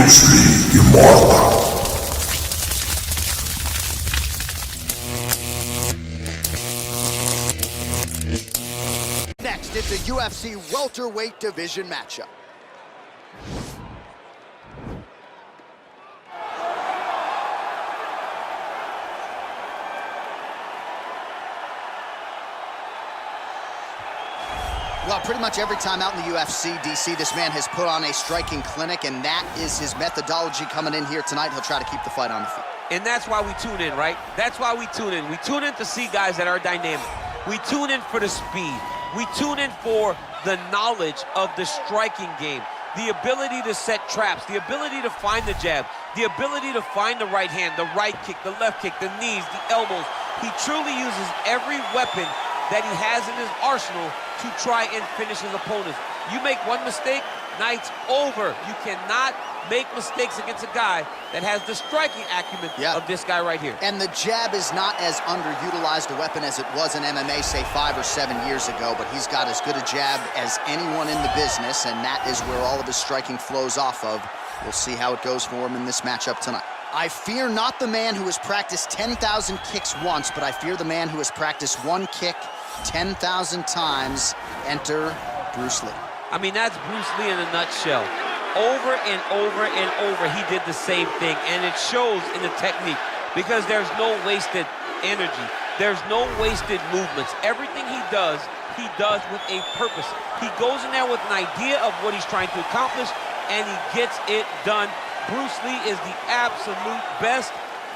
Bruce Lee Immortal. Next, it's a UFC welterweight division matchup. Well, pretty much every time out in the UFC, DC, this man has put on a striking clinic, and that is his methodology coming in here tonight. He'll try to keep the fight on the feet. And that's why we tune in, right? That's why we tune in. We tune in to see guys that are dynamic. We tune in for the speed. We tune in for the knowledge of the striking game, the ability to set traps, the ability to find the jab, the ability to find the right hand, the right kick, the left kick, the knees, the elbows. He truly uses every weapon that he has in his arsenal to try and finish his opponents. You make one mistake, night's over. You cannot make mistakes against a guy that has the striking acumen of this guy right here. And the jab is not as underutilized a weapon as it was in MMA, say 5 or 7 years ago, but he's got as good a jab as anyone in the business, and that is where all of his striking flows off of. We'll see how it goes for him in this matchup tonight. I fear not the man who has practiced 10,000 kicks once, but I fear the man who has practiced one kick 10,000 times. Enter Bruce Lee. I mean, that's Bruce Lee in a nutshell. Over and over and over, he did the same thing, and it shows in the technique because there's no wasted energy. There's no wasted movements. Everything he does with a purpose. He goes in there with an idea of what he's trying to accomplish, and he gets it done. Bruce Lee is the absolute best.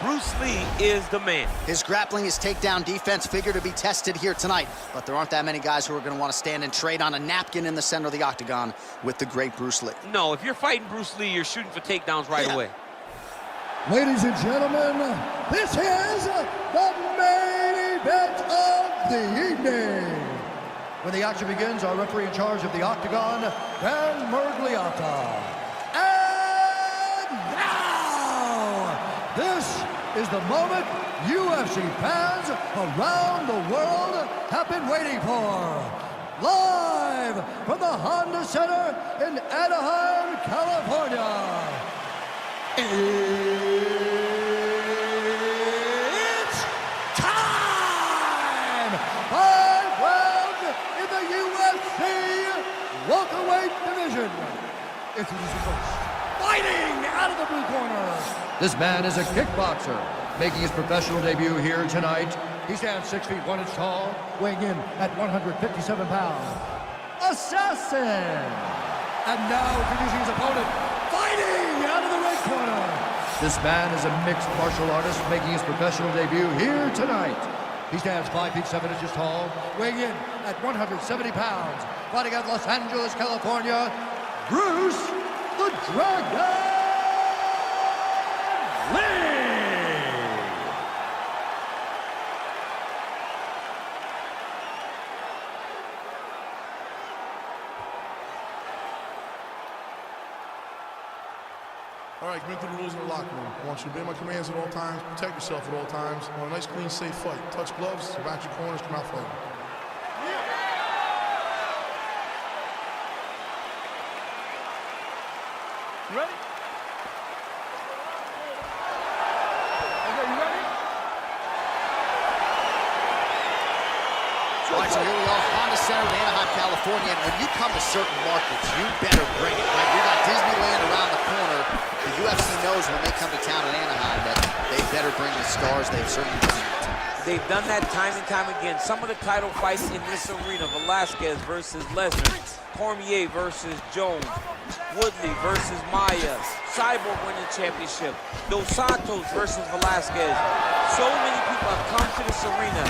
Bruce Lee is the man. His grappling, his takedown defense figure to be tested here tonight, but there aren't that many guys who are going to want to stand and trade on a napkin in the center of the octagon with the great Bruce Lee. No, if you're fighting Bruce Lee, you're shooting for takedowns right away. Ladies and gentlemen, this is the main event of the evening. When the action begins, our referee in charge of the octagon, Dan Mergliata. And now, this is the moment UFC fans around the world have been waiting for. Live from the Honda Center in Anaheim, California. It's time! 5 rounds in the UFC welterweight division. Introducing first, fighting out of the blue corner. This man is a kickboxer, making his professional debut here tonight. He stands 6 feet 1 inch tall, weighing in at 157 pounds. Assassin! And now introducing his opponent, fighting out of the red corner. This man is a mixed martial artist, making his professional debut here tonight. He stands 5 feet 7 inches tall, weighing in at 170 pounds. Fighting out of Los Angeles, California, Bruce the Dragon Lee! All right, commit to the rules in the locker room. I want you to obey my commands at all times, protect yourself at all times. I want a nice, clean, safe fight. Touch gloves, back your corners, come out fighting. You ready? Okay, you ready? All right, so here we are, Honda Center in Anaheim, California. And when you come to certain markets, you better bring it. Right? We got Disneyland around the corner. The UFC knows when they come to town in Anaheim that they better bring the stars. They've certainly done it. They've done that time and time again. Some of the title fights in this arena, Velasquez versus Lesnar, Cormier versus Jones, Woodley versus Maia, Cyborg winning the championship, Dos Santos versus Velasquez. So many people have come to this arena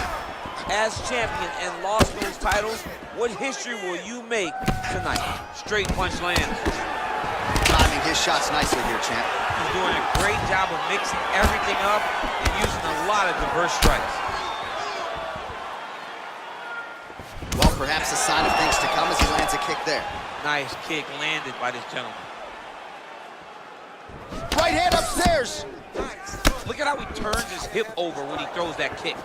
as champion and lost those titles. What history will you make tonight? Straight punch lands. Timing his shots nicely here, champ. He's doing a great job of mixing everything up and using a lot of diverse strikes. Well, perhaps a sign of things to come as he lands a kick there. Nice kick landed by this gentleman. Right hand upstairs. Nice. Look at how he turns his hip over when he throws that kick.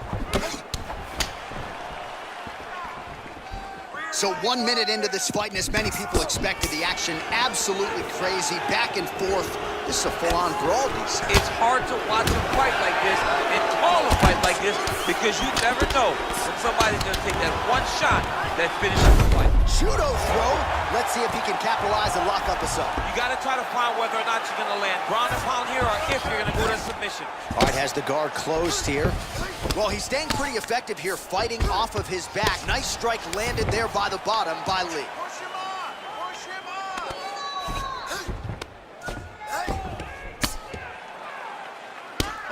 So 1 minute into this fight, and as many people expected, the action absolutely crazy, back and forth This is a full-on brawl, DC. It's hard to watch a fight like this and call a fight like this because you never know when somebody's going to take that one shot that finishes the fight. Judo throw. Let's see if he can capitalize and lock up a sub. You got to try to find whether or not you're going to land ground and pound here or if you're going to go to submission. All right, has the guard closed here. Well, he's staying pretty effective here, fighting off of his back. Nice strike landed there by the bottom by Lee.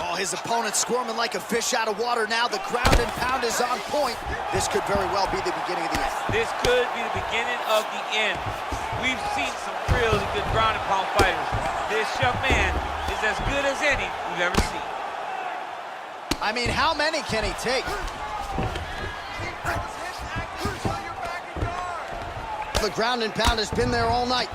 Oh, his opponent squirming like a fish out of water now. The ground and pound is on point. This could very well be the beginning of the end. This could be the beginning of the end. We've seen some really good ground and pound fighters. This young man is as good as any we've ever seen. I mean, how many can he take? The ground and pound has been there all night.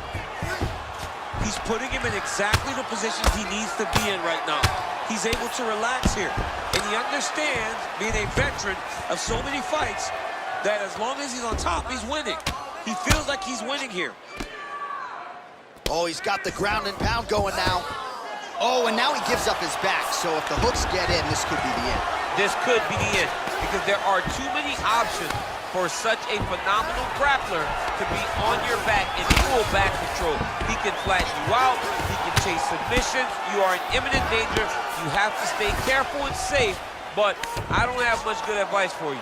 He's putting him in exactly the positions he needs to be in right now. He's able to relax here. And he understands, being a veteran of so many fights, that as long as he's on top, he's winning. He feels like he's winning here. Oh, he's got the ground and pound going now. Oh, and now he gives up his back. So if the hooks get in, this could be the end. This could be the end because there are too many options for such a phenomenal grappler to be on your back in full back control. He can flatten you out, he can chase submissions, you are in imminent danger, you have to stay careful and safe, but I don't have much good advice for you.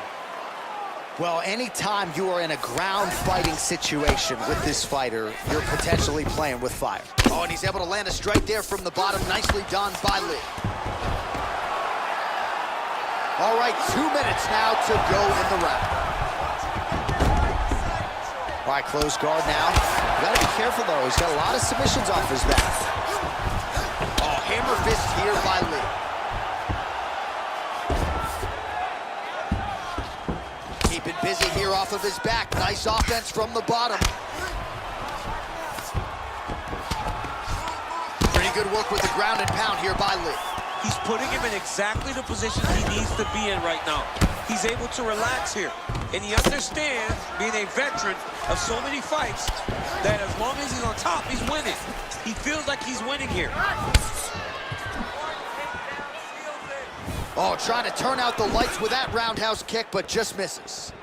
Well, anytime you are in a ground fighting situation with this fighter, you're potentially playing with fire. Oh, and he's able to land a strike there from the bottom. Nicely done by Lee. All right, 2 minutes now to go in the round. All right, close guard now. You gotta be careful, though. He's got a lot of submissions off his back. Oh, hammer fist here by Lee. Keeping busy here off of his back. Nice offense from the bottom. Pretty good work with the ground and pound here by Lee. He's putting him in exactly the position he needs to be in right now. He's able to relax here. And he understands, being a veteran of so many fights, that as long as he's on top, he's winning. He feels like he's winning here. Oh, trying to turn out the lights with that roundhouse kick, but just misses.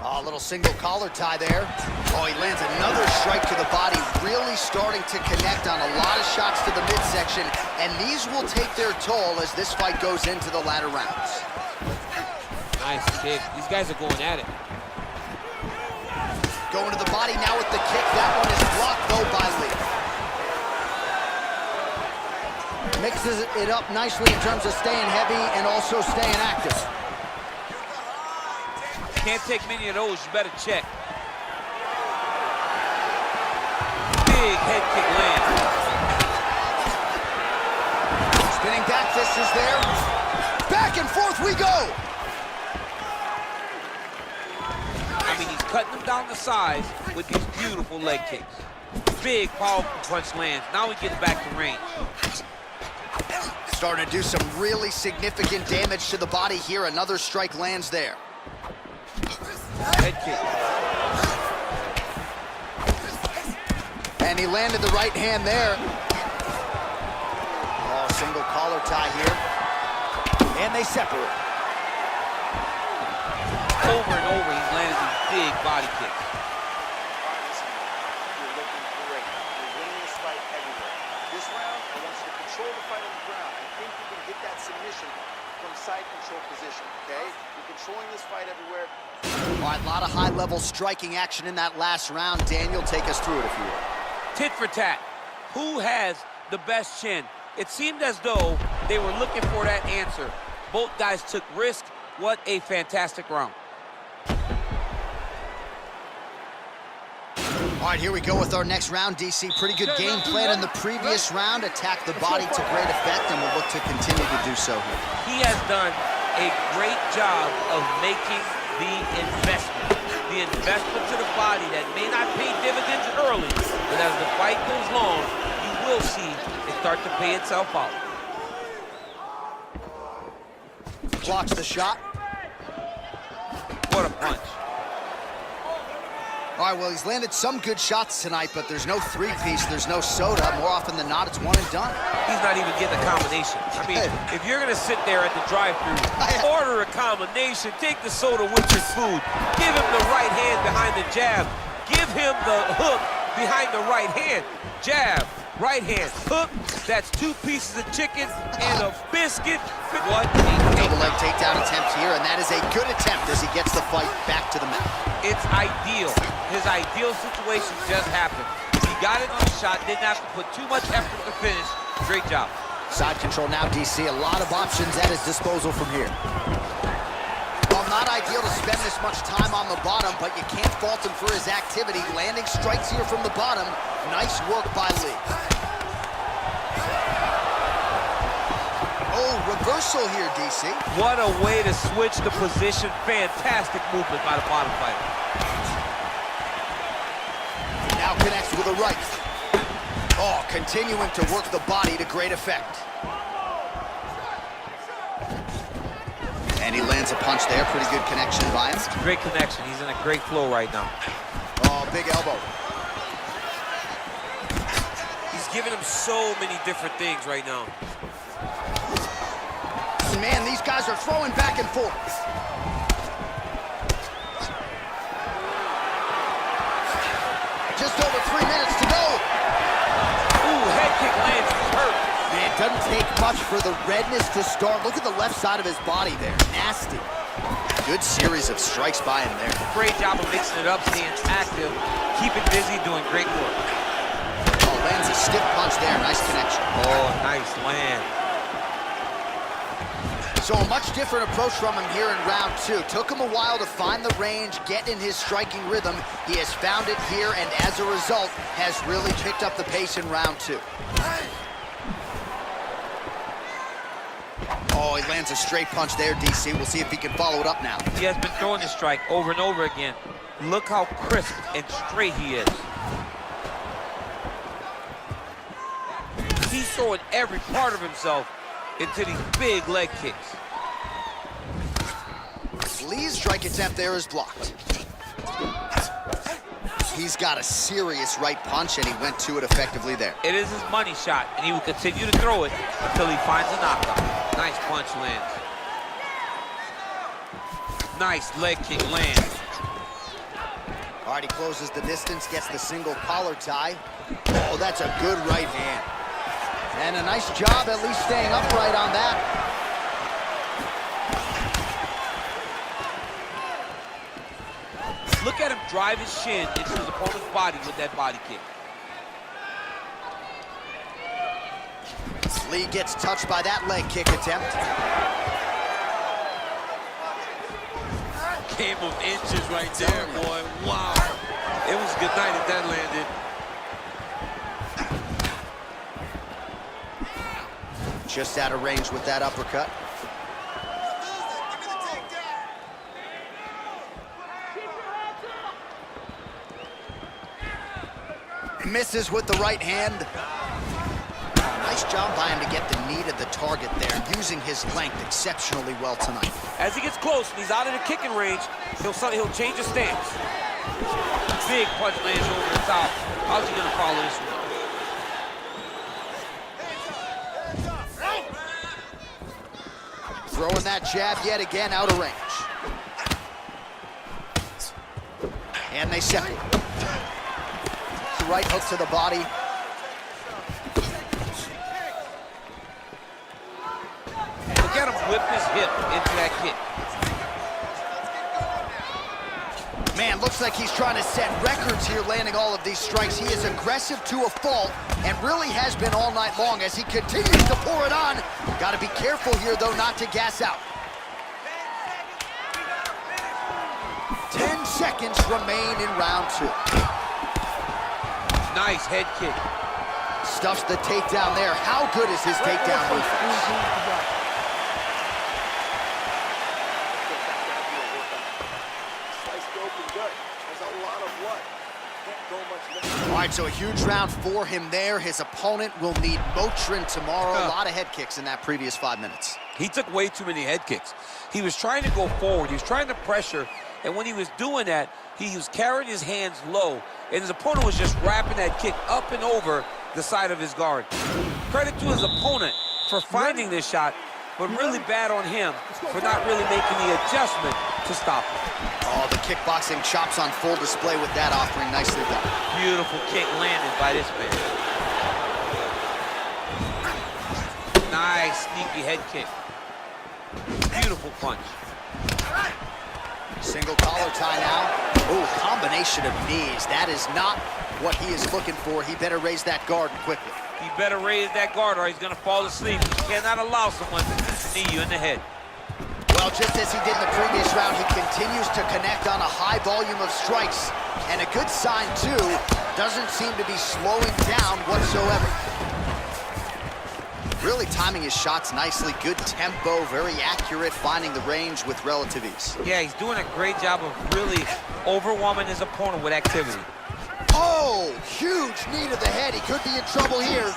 Oh, a little single collar tie there. Oh, he lands another strike to the body, really starting to connect on a lot of shots to the midsection, and these will take their toll as this fight goes into the latter rounds. Nice kick. These guys are going at it. Going to the body now with the kick. That one is blocked, though, by Lee. Mixes it up nicely in terms of staying heavy and also staying active. Can't take many of those. You better check. Big head kick land. Spinning back fist is there. Back and forth we go. I mean, he's cutting them down the sides with these beautiful leg kicks. Big, powerful punch lands. Now he gets back to range. Starting to do some really significant damage to the body here. Another strike lands there. Head kick. And he landed the right hand there. Oh, single collar tie here. And they separate. Over and over, he's landed these big body kicks. You're looking great. You're winning this fight everywhere. This round, I want you to control the fight on the ground. I think you can get that submission from side control position, okay? You're controlling this fight everywhere. All right, a lot of high-level striking action in that last round. Daniel, take us through it if you will. Tit for tat. Who has the best chin? It seemed as though they were looking for that answer. Both guys took risk. What a fantastic round. All right, here we go with our next round, DC. Pretty good game plan in the previous round. Attacked the body to great effect, and we'll look to continue to do so here. He has done a great job of making the investment. The investment to the body that may not pay dividends early, but as the fight goes long, you will see it start to pay itself out. Blocks the shot. What a punch. All right, well, he's landed some good shots tonight, but there's no three-piece, there's no soda. More often than not, it's one and done. He's not even getting a combination. I mean, if you're gonna sit there at the drive-thru, order a combination, take the soda with your food, give him the right hand behind the jab, give him the hook behind the right hand, jab, right hand, hook. That's 2 pieces of chicken and a biscuit. What a double leg takedown attempt here, and that is a good attempt as he gets the fight back to the mat. It's ideal. His ideal situation just happened. He got it on the shot, didn't have to put too much effort to finish. Great job. Side control now, DC. A lot of options at his disposal from here. Well, not ideal to spend this much time on the bottom, but you can't fault him for his activity. Landing strikes here from the bottom. Nice work by Lee. Oh, reversal here, DC. What a way to switch the position. Fantastic movement by the bottom fighter. Now connects with a right. Oh, continuing to work the body to great effect. And he lands a punch there. Pretty good connection by him. Great connection. He's in a great flow right now. Oh, big elbow. He's giving him so many different things right now. Man, these guys are throwing back and forth. Just over 3 minutes to go. Ooh, head kick lands. He's hurt. Man, it doesn't take much for the redness to start. Look at the left side of his body there. Nasty. Good series of strikes by him there. Great job of mixing it up, staying active, keeping busy, doing great work. Oh, lands a stiff punch there. Nice connection. Oh, nice land. So a much different approach from him here in round 2. Took him a while to find the range, get in his striking rhythm. He has found it here, and as a result, has really picked up the pace in round 2. Oh, he lands a straight punch there, DC. We'll see if he can follow it up now. He has been throwing this strike over and over again. Look how crisp and straight he is. He's throwing every part of himself into these big leg kicks. Lee's strike attempt there is blocked. He's got a serious right punch, and he went to it effectively there. It is his money shot, and he will continue to throw it until he finds a knockout. Nice punch lands. Nice leg kick lands. All right, he closes the distance, gets the single collar tie. Oh, that's a good right hand. And a nice job at least staying upright on that. Look at him drive his shin into his opponent's body with that body kick. Lee gets touched by that leg kick attempt. Game of inches right there, boy. Wow. It was a good night if that landed. Just out of range with that uppercut. Misses with the right hand. Nice job by him to get the knee to the target there, using his length exceptionally well tonight. As he gets close and he's out of the kicking range, he'll change his stance. Big punch lands over the top. How's he gonna follow this one? Throwing that jab yet again out of range. And they separate. Right hook to the body. Look at him whip his hip into that kick. Man, looks like he's trying to set records here, landing all of these strikes. He is aggressive to a fault and really has been all night long as he continues to pour it on. Got to be careful here, though, not to gas out. 10 seconds remain in round 2. Nice head kick. Stuffs the takedown there. How good is his takedown defense? All right, so a huge round for him there. His opponent will need Motrin tomorrow. A lot of head kicks in that previous 5 minutes. He took way too many head kicks. He was trying to go forward. He was trying to pressure, and when he was doing that, He was carrying his hands low, and his opponent was just wrapping that kick up and over the side of his guard. Credit to his opponent for finding this shot, but really bad on him for not really making the adjustment to stop him. Oh, the kickboxing chops on full display with that offering. Nicely done. Beautiful kick landed by this man. Nice, sneaky head kick. Beautiful punch. Single collar tie now. Oh, combination of knees. That is not what he is looking for. He better raise that guard quickly. He better raise that guard or he's going to fall asleep. You cannot allow someone to knee you in the head. Well, just as he did in the previous round, he continues to connect on a high volume of strikes. And a good sign, too, doesn't seem to be slowing down whatsoever. Really timing his shots nicely. Good tempo, very accurate, finding the range with relative ease. Yeah, he's doing a great job of really overwhelming his opponent with activity. Oh, huge knee to the head. He could be in trouble here.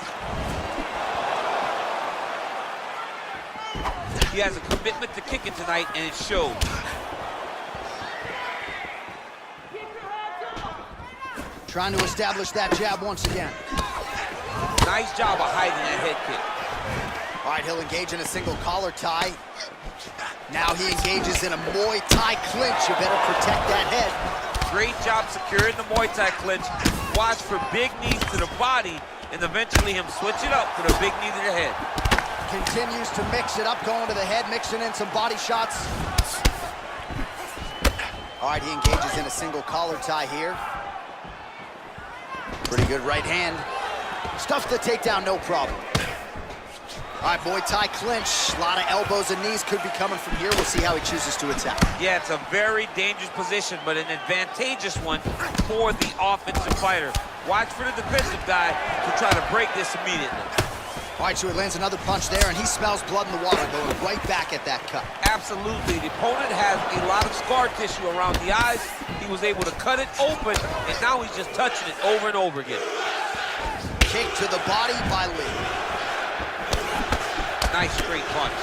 He has a commitment to kicking tonight, and it shows. Trying to establish that jab once again. Nice job of hiding that head kick. All right, he'll engage in a single collar tie. Now he engages in a Muay Thai clinch. You better protect that head. Great job securing the Muay Thai clinch. Watch for big knees to the body, and eventually him switch it up for the big knee to the head. Continues to mix it up, going to the head, mixing in some body shots. All right, he engages in a single collar tie here. Pretty good right hand. Stuffs the takedown, no problem. All right, Muay Thai clinch. A lot of elbows and knees could be coming from here. We'll see how he chooses to attack. Yeah, it's a very dangerous position, but an advantageous one for the offensive fighter. Watch for the defensive guy to try to break this immediately. All right, so he lands another punch there, and he smells blood in the water, going right back at that cut. Absolutely. The opponent has a lot of scar tissue around the eyes. He was able to cut it open, and now he's just touching it over and over again. Kick to the body by Lee. Nice straight punch.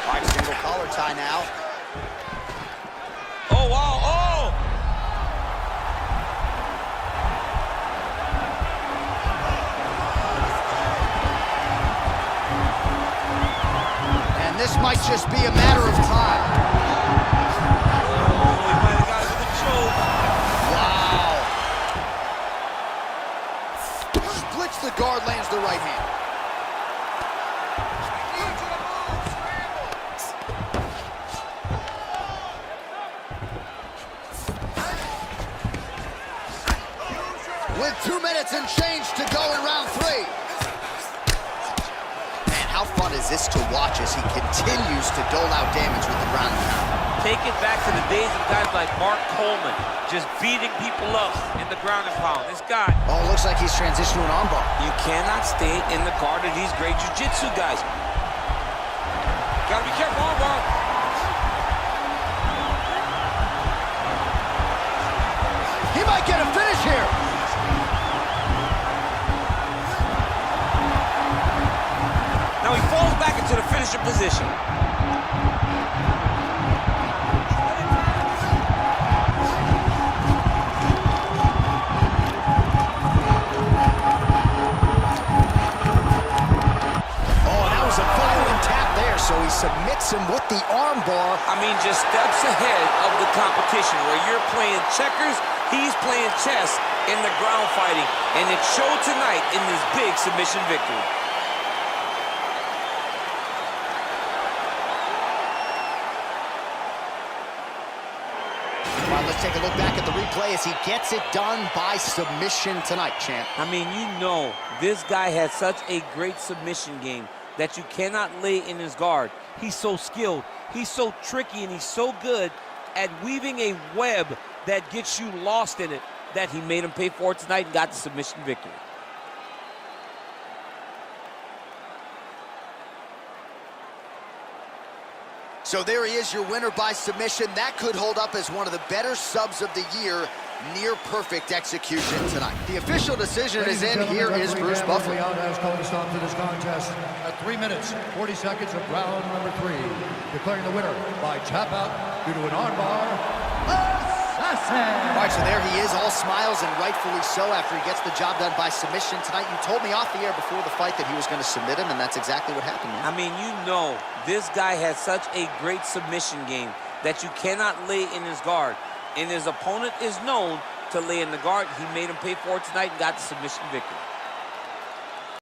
All right, single collar tie now. Oh, wow, oh! And this might just be a matter of time. Oh, he might have got it with a choke. Wow. Splits the guard, lands the right hand. With 2 minutes and change to go in round 3. Man, how fun is this to watch as he continues to dole out damage with the ground and pound. Take it back to the days of guys like Mark Coleman, just beating people up in the ground and pound. This guy. Oh, looks like he's transitioned to an armbar. You cannot stay in the guard of these great jiu-jitsu guys. Gotta be careful, armbar. He might get a finish here. Now he falls back into the finisher position. So he submits him with the armbar. I mean, just steps ahead of the competition. Where you're playing checkers, he's playing chess in the ground fighting. And it showed tonight in this big submission victory. All right, let's take a look back at the replay as he gets it done by submission tonight, champ. I mean, you know, this guy has such a great submission game that you cannot lay in his guard. He's so skilled, he's so tricky, and he's so good at weaving a web that gets you lost in it that he made him pay for it tonight and got the submission victory. So there he is, your winner by submission. That could hold up as one of the better subs of the year. Near perfect execution tonight. The official decision is in. Here is Bruce Buffer. Has called a stop to this contest at 3 minutes, 40 seconds of round number 3. Declaring the winner by tap out due to an armbar, assassin. 10. All right, so there he is, all smiles, and rightfully so after he gets the job done by submission tonight. You told me off the air before the fight that he was going to submit him, and that's exactly what happened, man. I mean, you know, this guy has such a great submission game that you cannot lay in his guard. And his opponent is known to lay in the guard. He made him pay for it tonight and got the submission victory.